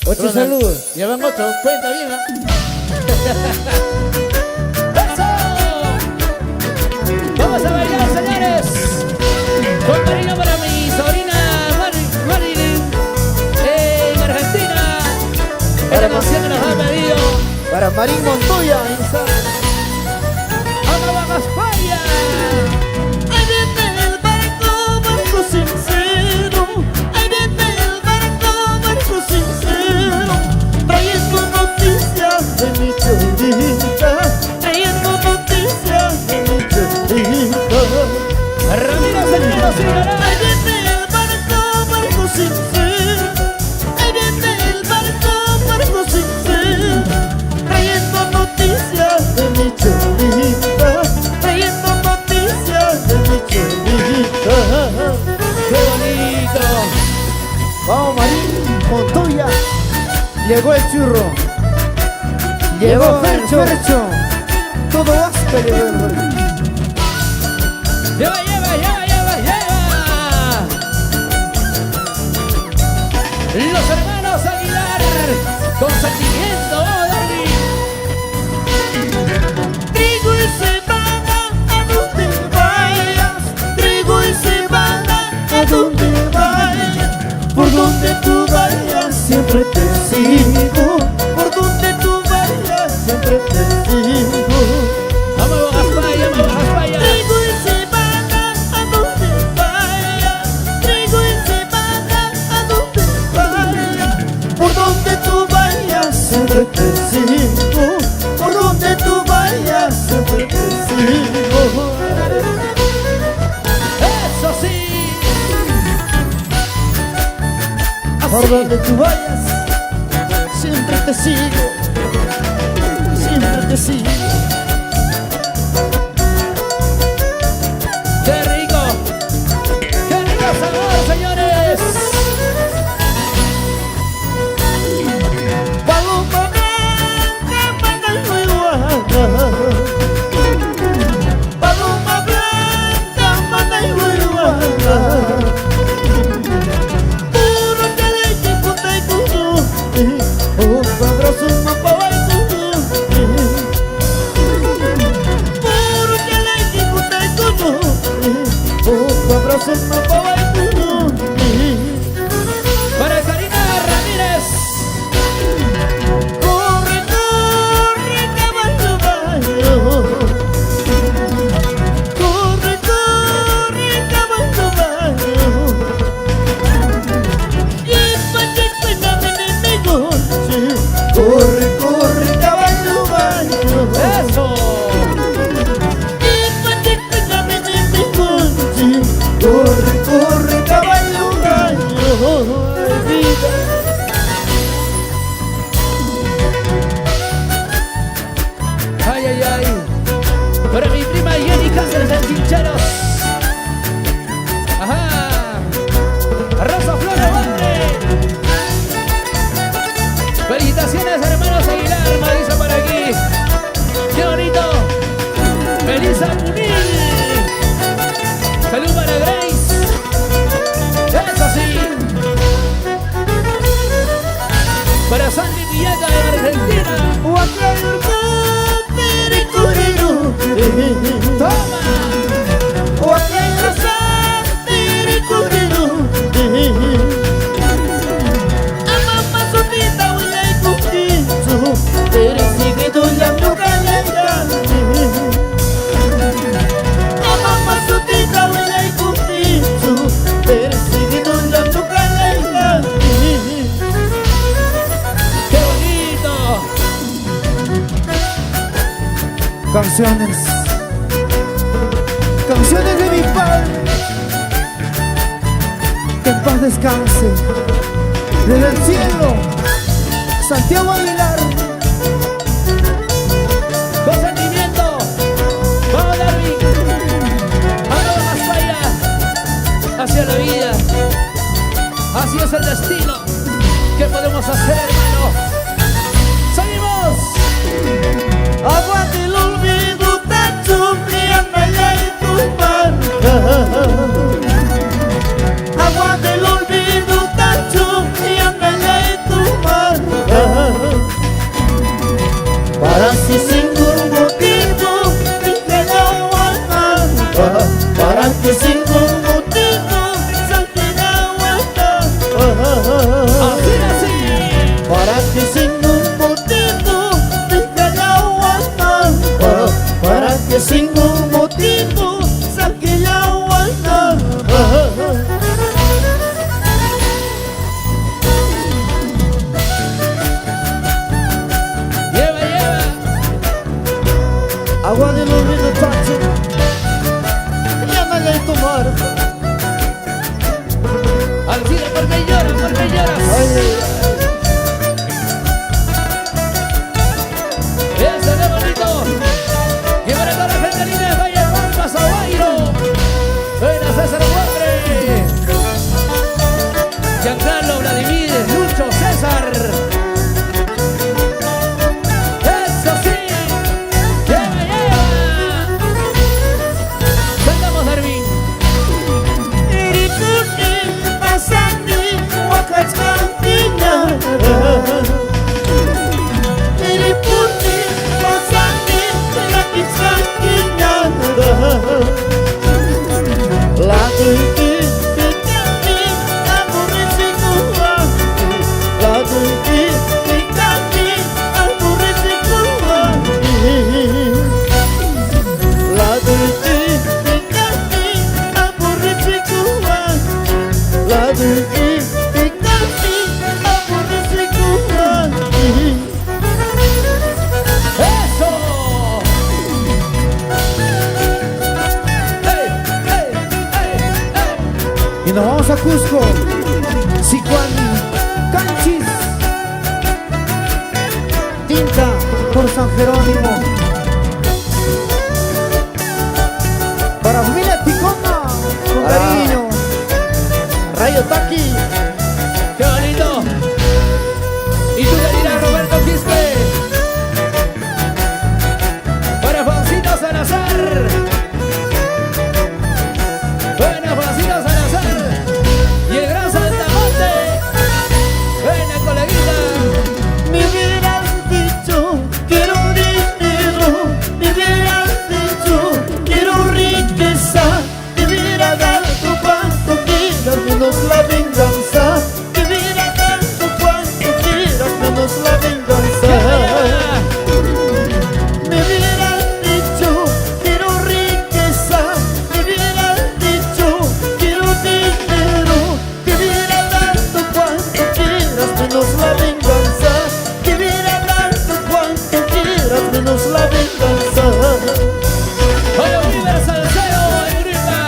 Ocho saludos. Ya van 8, cuenta bien, ¿ah? ¡Eso! Vamos a bailar, señores. Con cariño para mi sobrina Marilyn en Argentina. Esta canción que nos ha pedido Para Marín Montoya. Ana Bajaspaya. Ahí viene el barco, barco sincero. Ahí viene el barco, barco sincero. Trayendo noticias de mi cholita. Trayendo noticias de mi cholita. Ramiro Serrano, señora. Ahí viene el barco, barco sincero. Ahí viene el barco, barco sincero. Trayendo noticias de mi cholita. Trayendo noticias de mi cholita. ¡Qué bonito! Vamos, Marín Montoya. Llegó el churro. Llegó el Fercho. Todo Vasca llegó el Fercho. ¡Lleva, lleva, lleva, lleva, lleva! Los hermanos Aguilar con sentimiento, vamos, Darwin. Trigo y cebada, a donde vayas. Trigo y cebada, a donde vayas. Por donde tú vayas, siempre te sigo. Por donde tú vayas, siempre te sigo. Vamos, Bajaspaya, vamos, Bajaspaya. Trigo y cebada, a donde vayas. Trigo y cebada, a donde vayas. Por donde tú vayas, siempre te sigo. Por donde tú vayas, siempre te sigo. ¡Eso sí! Por donde tú vayas, siempre te sigo. Siempre te sigo. ¡Qué rico! ¡Qué rico sabor, señores! Paloma blanca, manda y huehuana. Paloma blanca, manda y huehuana. Puro que leche, puta y cuyo. Oh, abrazo, mapa, baito. Puro que leche, puta y cuyo. Oh, abrazo, mapa, baito. Para Karina Ramírez. Corre, corre, caballo, baño. Corre, corre, caballo, baño. Y es pa' que tenga mi enemigo. Sí. Corre, corre, caballo, baño. ¡Eso! Y es pa' que tenga mi enemigo. Sí. Corre, corre, caballo, baño. Ay, vida. ¡Ay, ay, ay! Para mi prima Jenny Cáceres en Chincheros. ¡Ajá! ¡Rosa Flores, madre! ¡Felicitaciones, hermanos Aguilar! Me dice por aquí. ¡Qué bonito! ¡Melissa Munil! ¡Salud para Grace! ¡Eso sí! Para Sandy Villaga de Argentina. ¡Toma! ¡Qué bonito! Canciones. Canciones de mi padre. Que en paz descanse. Desde el cielo, Santiago Aguilar. ¡Con sentimiento! ¡Vamos, Darwin! ¡Vamos, Bajaspaya! Hacia la vida. Así es el destino. ¿Qué podemos hacer, hermano? ¡Seguimos! Aguante el olvido, tacho, que anda allá en tu barca. Aguante el olvido, tacho, que anda allá Agua del olvido, chacho, ya no le tomar. Alcina, ¿por qué lloras? ¿Por qué lloras? Ay, ay, Eso es bonito. Y para toda la gente linda de Valle Palmas, Aguairo. Buena César Huapre. Giancarlo, Vladimir, Lucho, César. Eso sí. Lleva, lleva. Sentamos, Darwin. Iripuni, Masani, Wakachkantina. Iripuni, Masani, Wakachkantina. Lagu ini kami aburrisiku. Lagu ini kami aburrisiku. Lagu ini kami aburrisiku. Lagu ini kami aburrisiku. ¡Eso! ¡Hey, hey, hey, hey! Y nos vamos a Cusco. Sicuan Canchis. Tinta por San Jerónimo. Para familia Ticona, con cariño. Rayo Taki. ¡Qué bonito! ¿Y tú qué dirás, Roberto Quispe? Para Juancito Salazar. Buena Juancito Salazar. Y el gran Saltamonte. Buena coleguita. Me hubieras dicho quiero dinero, me hubieras dicho quiero riqueza, te hubiera dado cuanto quieras menos la venganza, te hubiera dado cuanto quieras menos la venganza. Me hubieras dicho quiero riqueza, me hubieras dicho quiero dinero, te hubiera dado cuanto quieras menos la venganza, te hubiera dado cuanto quieras menos la venganza. Oye, Oliver Salcero, en Grita.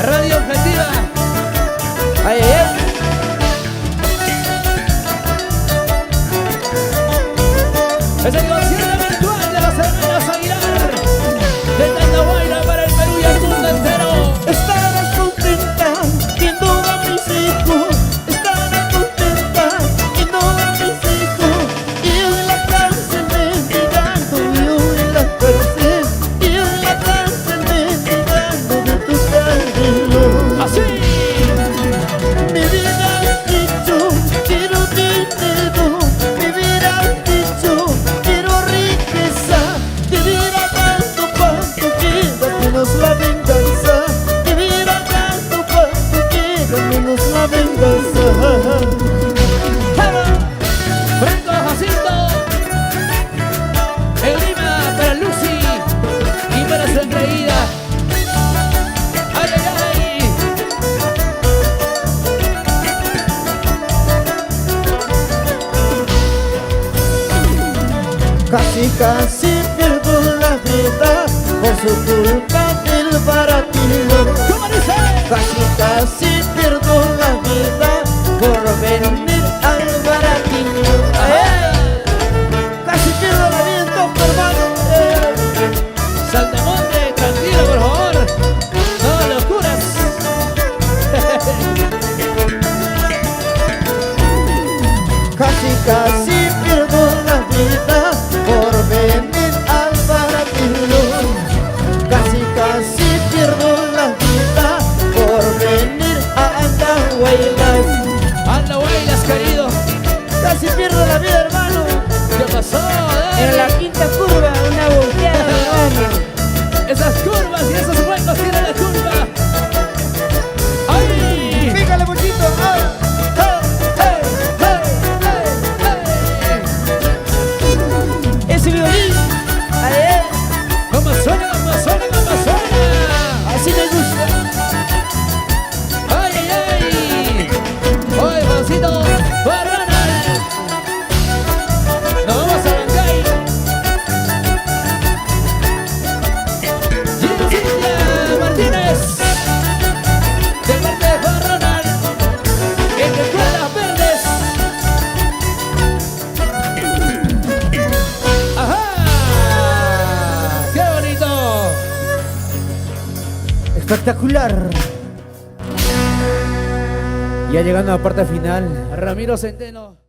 Radio Objetiva. Ay, ay, ay. Es el concierto virtual de las hermanas Aguilar. De Tandahuayra para el Perú y el mundo entero. Estarás contenta viendo a mis hijos, estarás contenta viendo a mis hijos. Y yo en la cárcel mendigando, y yo en la cárcel, y yo en la cárcel mendigando de tu cariño. Así. Me hubieras dicho quiero dinero, me hubieras dicho quiero riqueza, te hubiera dado cuanto quieras menos la venganza, te hubiera dado cuanto quieras menos la venganza. Franco Jacinto. En Lima para Lucy y para su engreída. Ay, ay, ay. Casi casi pierdo la vida por su culpa del baratillo. ¿Cómo dice? Casi casi pierdo la vida por venir al baratillo. Casi pierdo la vida entonces, hermano. Saltamonte, tranquilo, por favor. No locuras. Casi casi pierdo la vida por venir al baratillo. Casi casi pierdo la vida por venir a Andahuaylas. Anda, Huaylas, querido. Casi pierdo la vida, hermano. ¿Qué pasó? En la quinta curva, una volteada, hermano. Esas curvas y esos huecos tienen la curva. ¡Ay! Pícale muchito. ¡Hey, hey, hey, hey, hey! Espectacular. Ya llegando a la parte final. Ramiro Centeno.